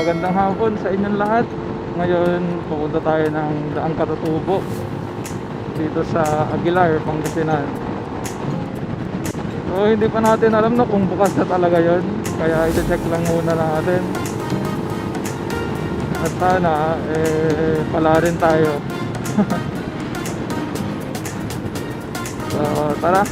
magandang hapon sa inyong lahat. Ngayon pupunta tayo ng Daang Katutubo dito sa Aguilar, Pangasinan. So hindi pa natin alam na kung bukas na talaga yon, kaya i-check lang muna natin. At sana pala rin tayo. So tara.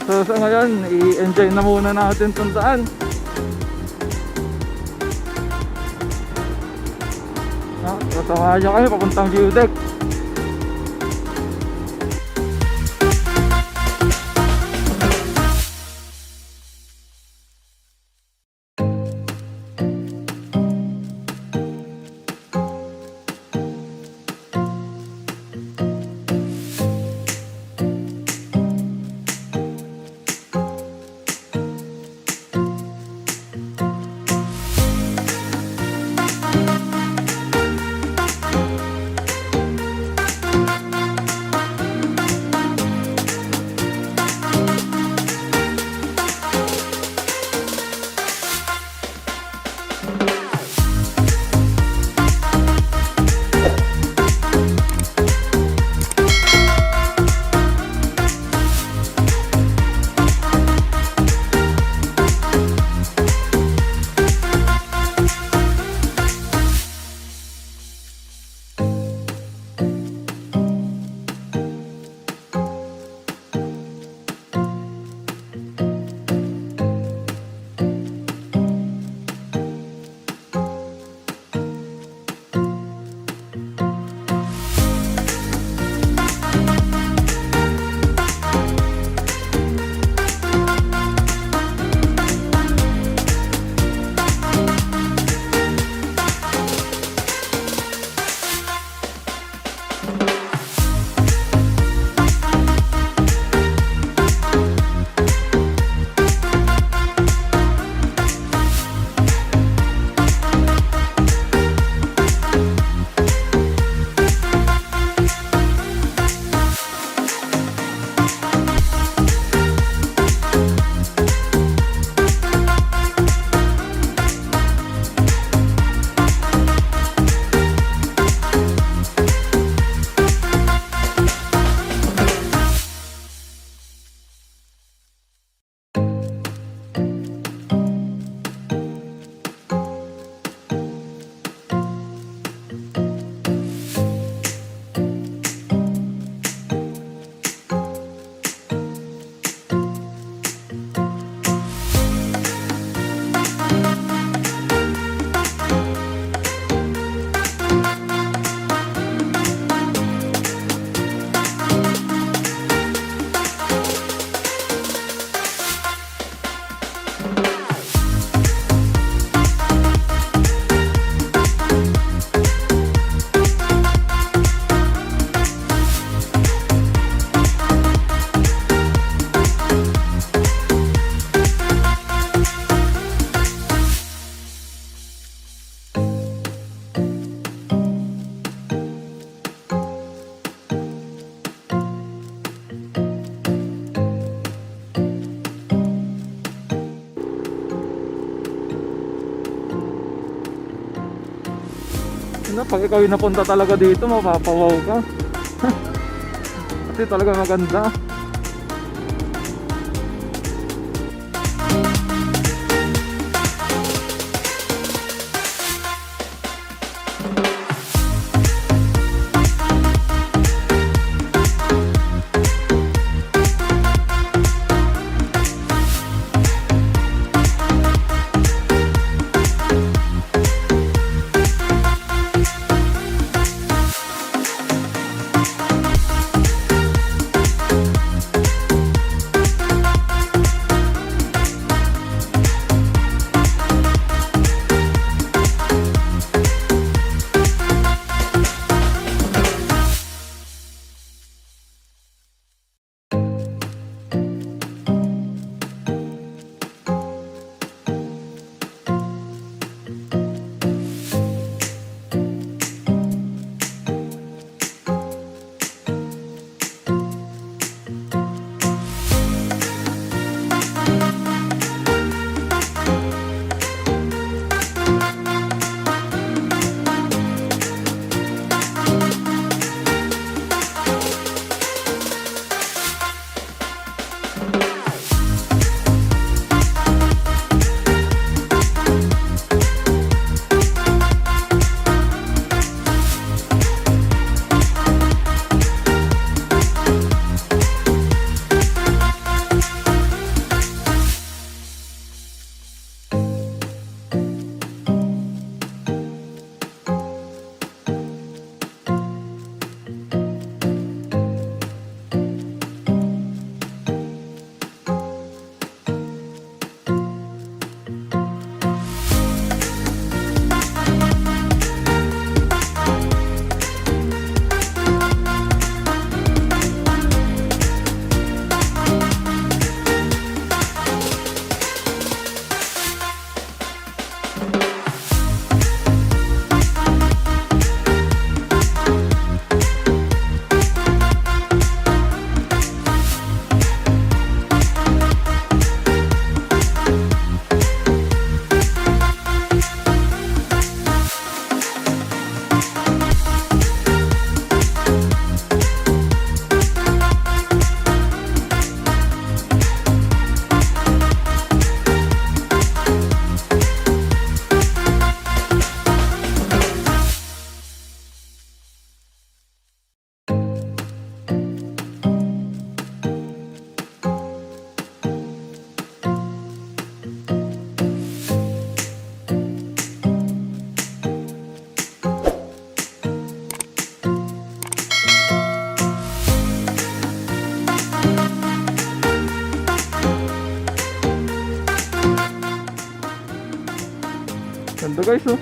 So sa ngayon, i-enjoy na muna natin itong daan. Kasama nyo kami papuntang view deck. Na, pag ikaw yung napunta talaga dito, mapapawaw ka. Kasi talaga maganda. Ganda guys, oh.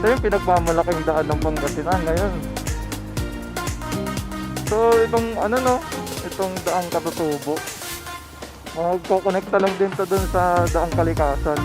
Ito yung pinagmamalaking daan ng Pangasinan ngayon. So itong ano no, itong Daang Katutubo, magko-connecta lang din to dun sa Daang Kalikasan.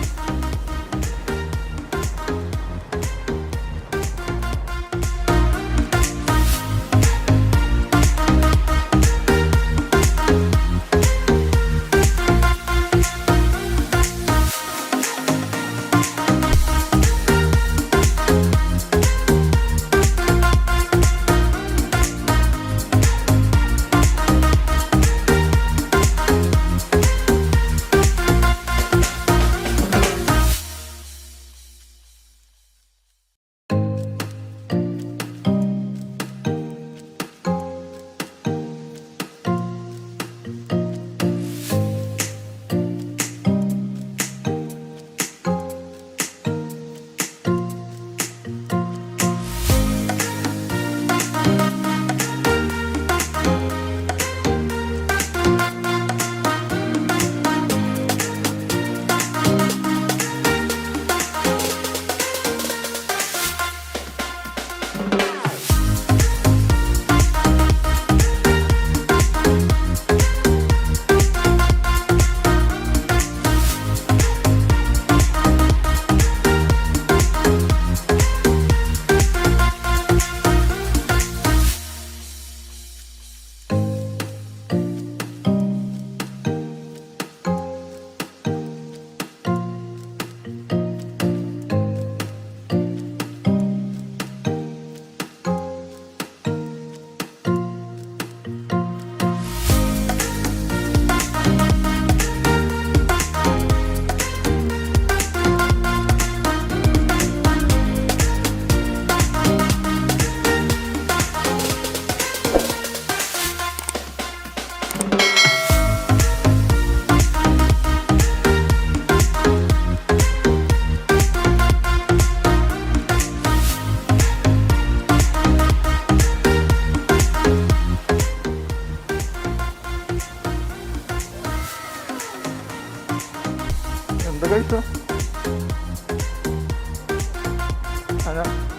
ano.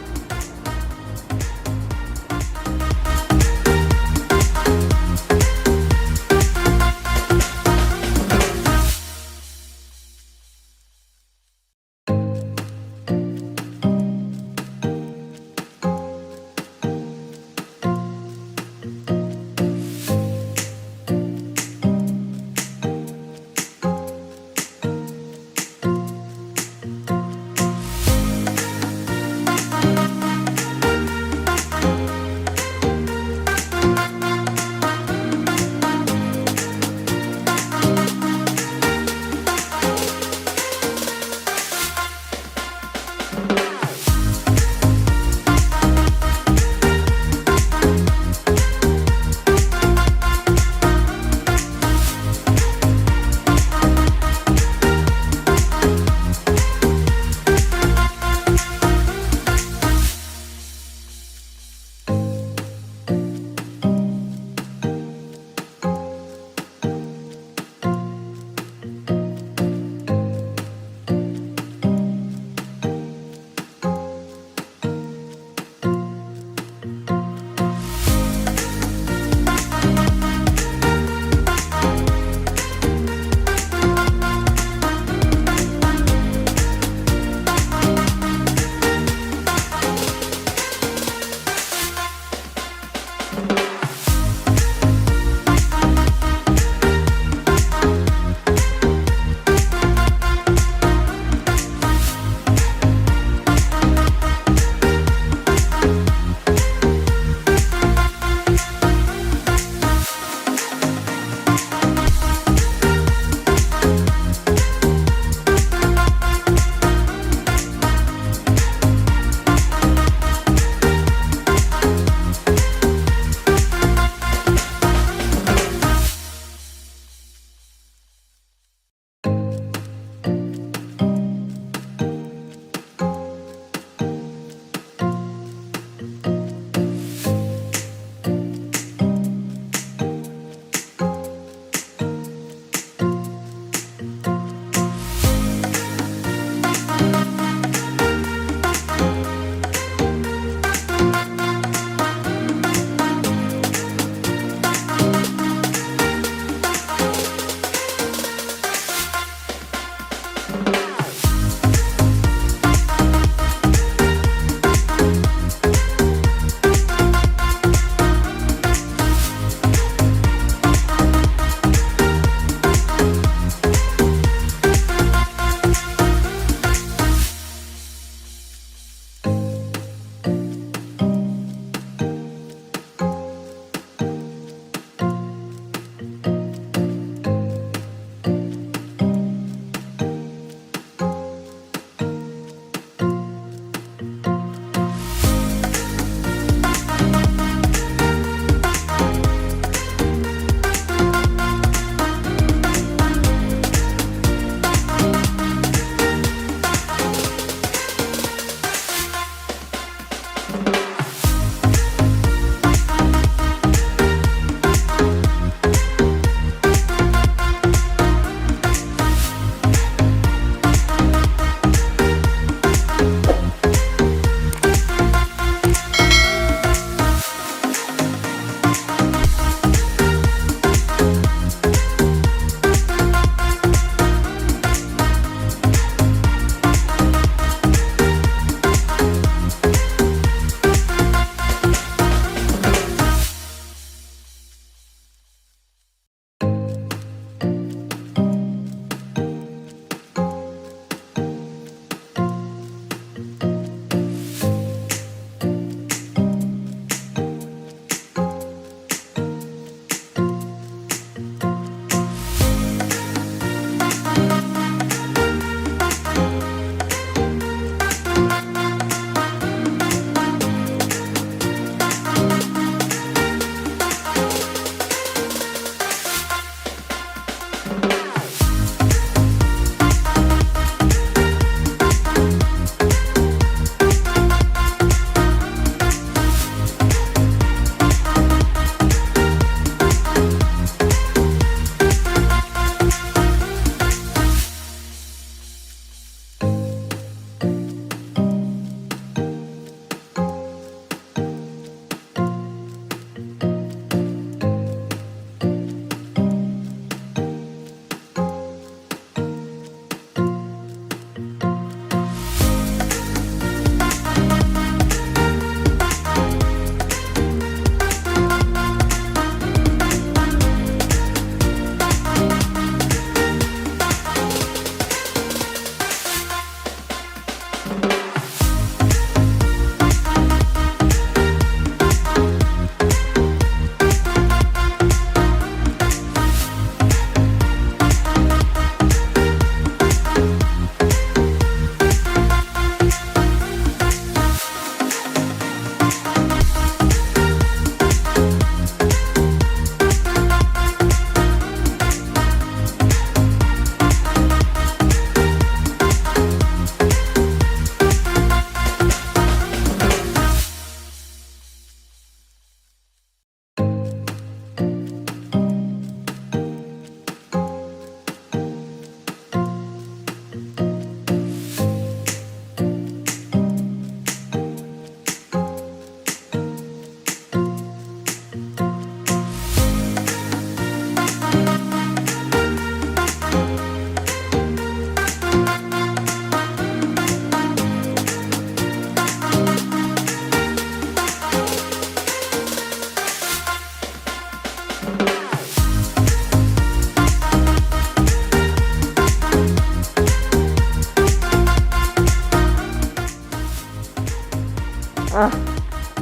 Ah,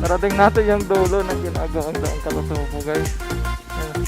narating natin yung dulo ng ginagawang Daang Katutubo, guys. Ayan.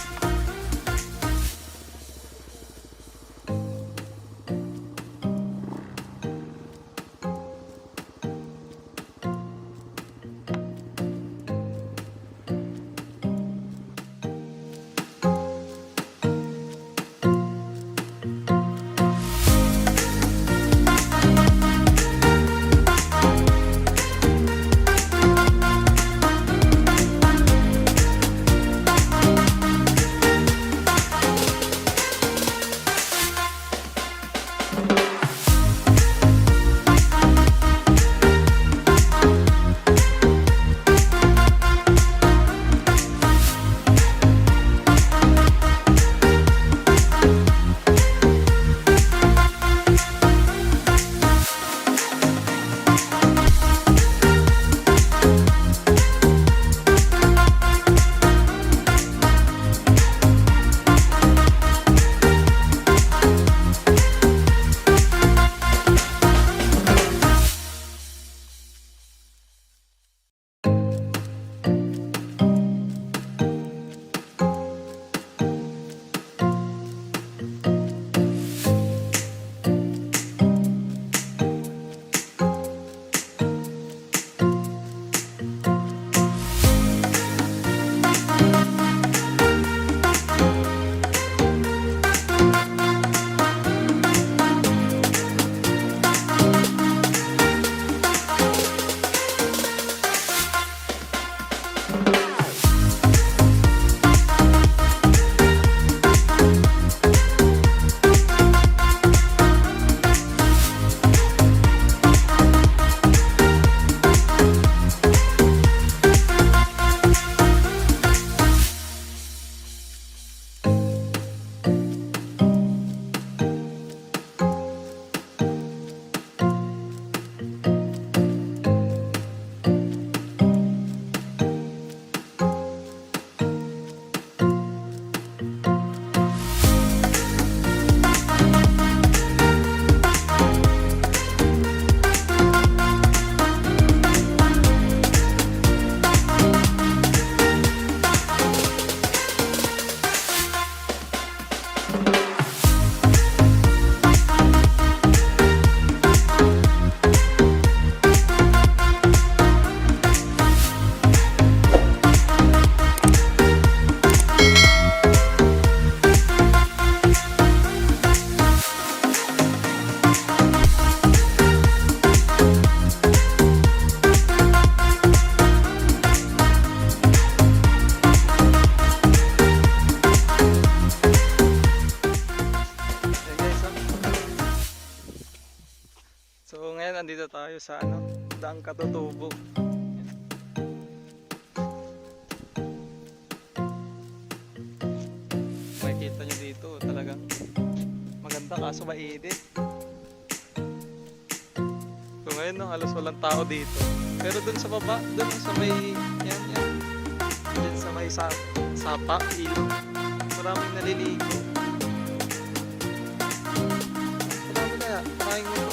Andito tayo sa Daang Katutubo. Makikita nyo dito talagang maganda kaso mainit. So ngayon halos walang tao dito. Pero dun sa baba, dun sa may yan. Dun sa may sapa, ilog. Maraming naliligo. Marami kaya, maraming mundo.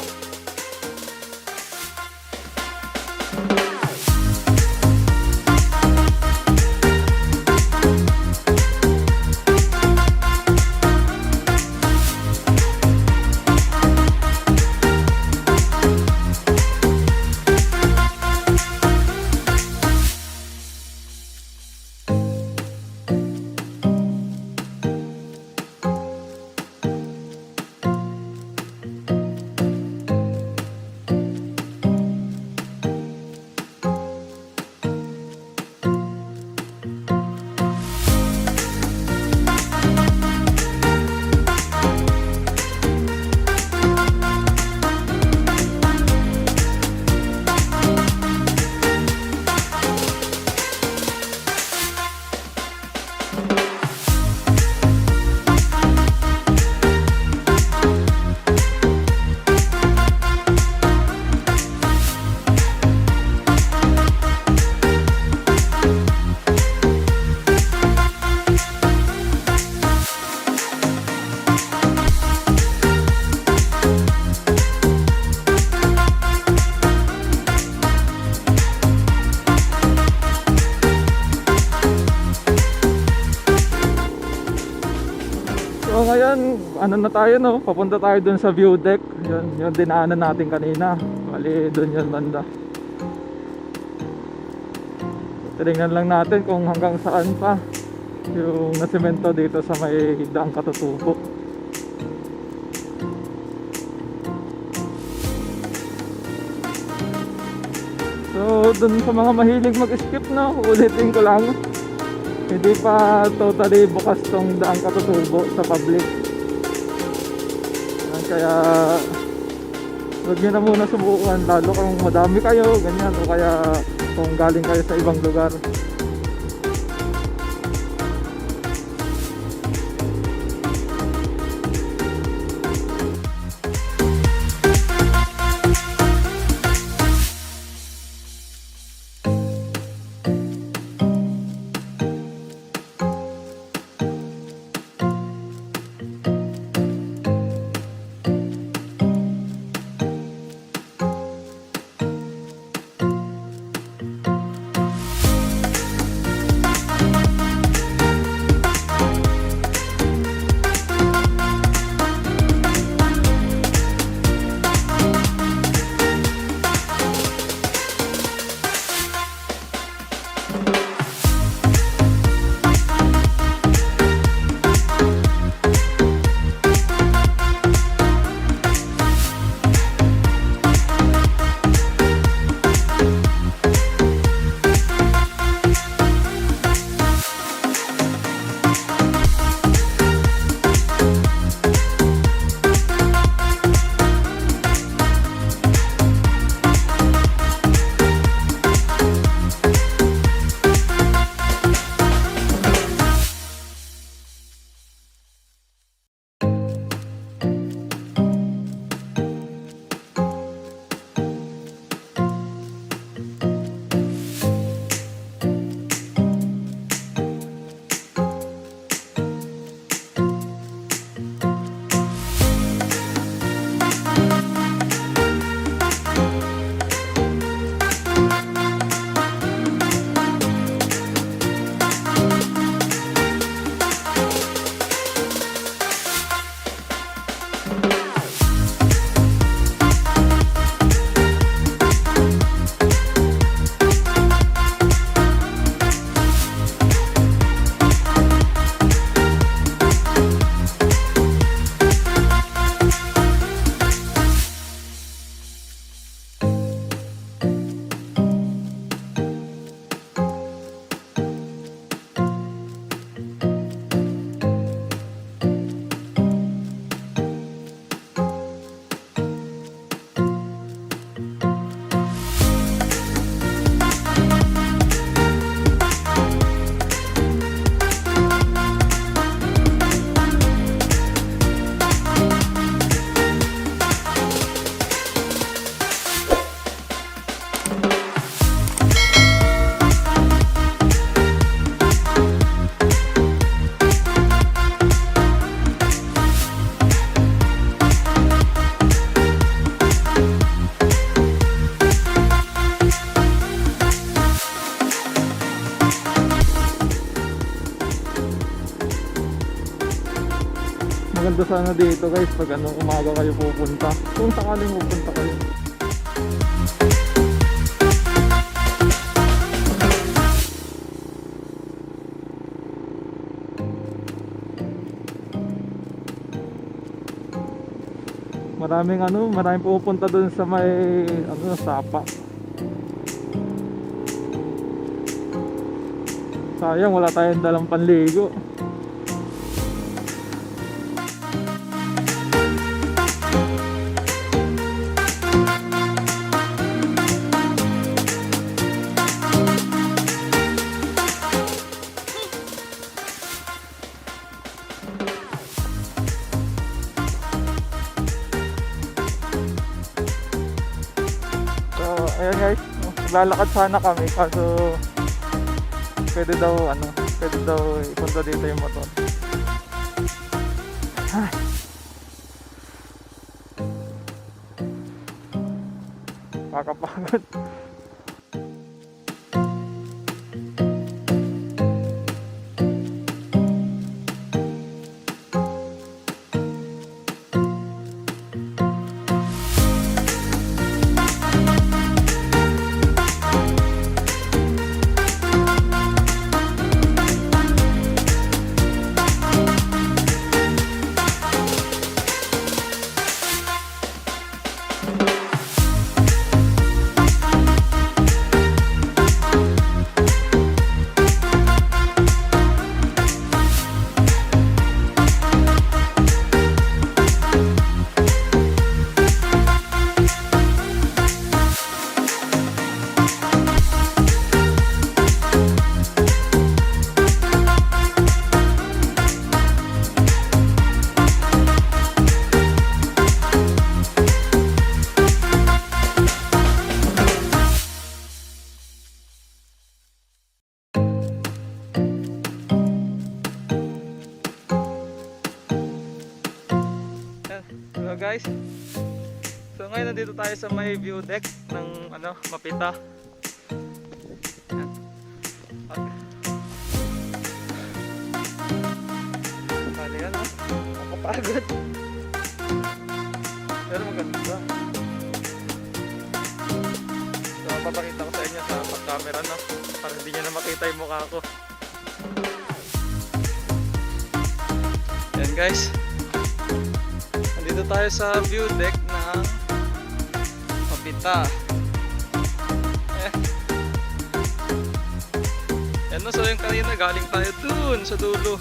ano na tayo, no? Papunta tayo dun sa view deck. Yun dinaanan natin kanina. Bali dun yun banda. Tingnan lang natin kung hanggang saan pa yung nasemento dito sa may Daang Katutubo. So dun sa mga mahilig mag-skip, no, ulitin ko lang, hindi pa totally bukas tong Daang Katutubo sa public. Kaya huwag nyo na muna subukan, lalo kung madami kayo, ganyan, o kaya kung galing kayo sa ibang lugar. Maganda sana dito guys pag umaga kayo pupunta, kung sakaling pupunta kayo. Maraming pupunta dun sa may sapa. Sayang wala tayong dalang panligo. Ayan guys, lalakad sana kami kaso pwede daw ipunta dito yung motor. Kakapagod. guys. So ngayon nandito tayo sa may view deck ng Mapita. Yan. Bali yan, nakapagod. Pero maganda. So papakita ko sa inyo sa pag-camera para hindi nyo na makita yung mukha ko. Yan guys. Nandito tayo sa view deck ng Mapita. Yan no, so yung kanina galing tayo dun sa dulo.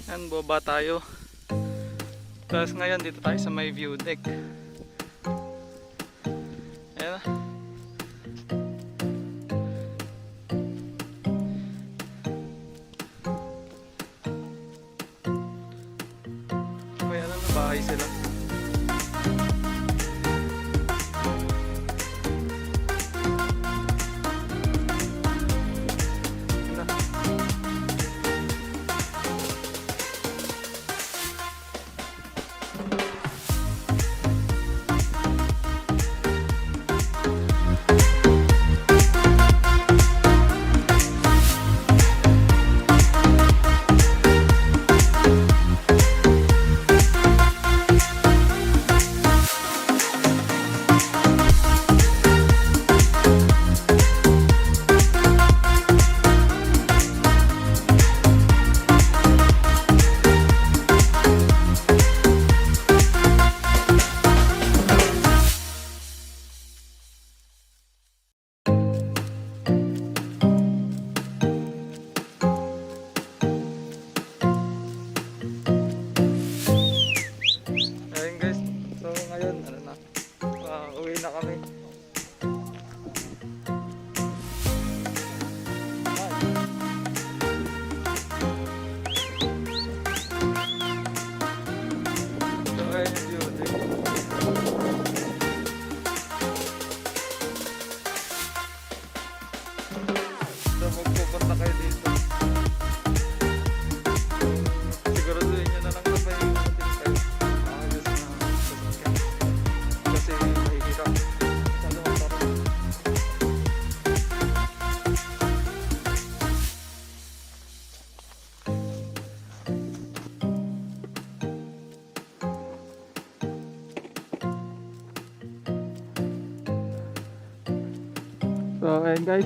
Yan, boba tayo. Tapos ngayon dito tayo sa may view deck. Ayan. May bahay sila. Uwi na kami. So ayun yung view deck. So magpupunta kayo dito. Siguraduhin nyo na lang na may umating kayo. Ayos na sasakyan. Kasi mahihirap. Sana magkaroon. So ayun guys,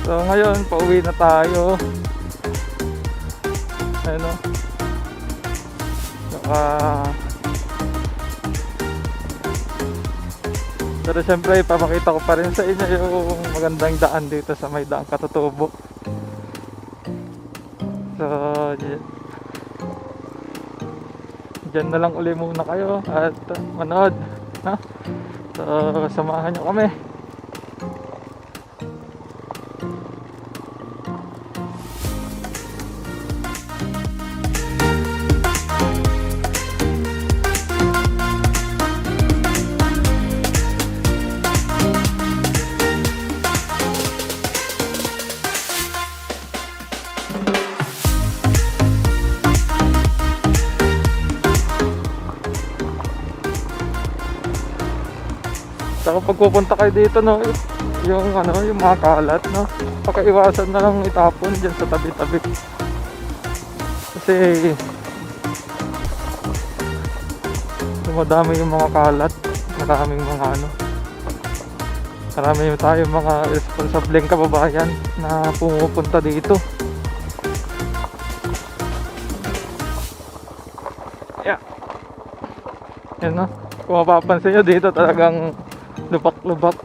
so ngayon pauwi na tayo. Ayun o. Pero syempre ipapakita ko pa rin sa inyo yung magandang daan dito sa may Daang Katutubo. So dyan na lang uli muna kayo at manood, ha? So samahan nyo kami. Tsaka pag pupunta kayo dito, no, yung ano, yung mga kalat, no, pakaiwasan na lang itapon dyan sa tabi-tabi. Kasi dumadami yung mga kalat, maraming mga ano, marami tayo mga responsableng kababayan na pumupunta dito. Yeah. Yan, no, kung mapapansin nyo dito talagang lubak-lubak.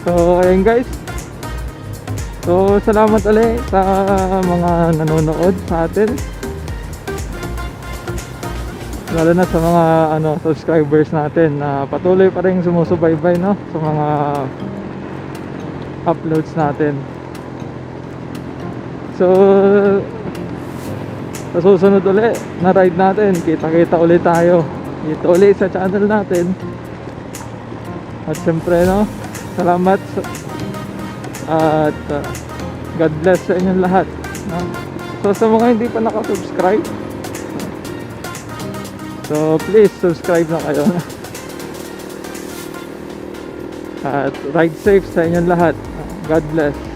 So ayun guys, so salamat ulit sa mga nanonood sa atin, lalo na sa mga subscribers natin na patuloy pa rin sumusubaybay, no, sa mga uploads natin. So sa susunod ulit na ride natin, kita-kita ulit tayo dito ulit sa channel natin. At syempre, no, salamat at God bless sa inyong lahat, no? So sa mga hindi pa nakasubscribe, so please subscribe na kayo. At ride safe sa inyong lahat. God bless.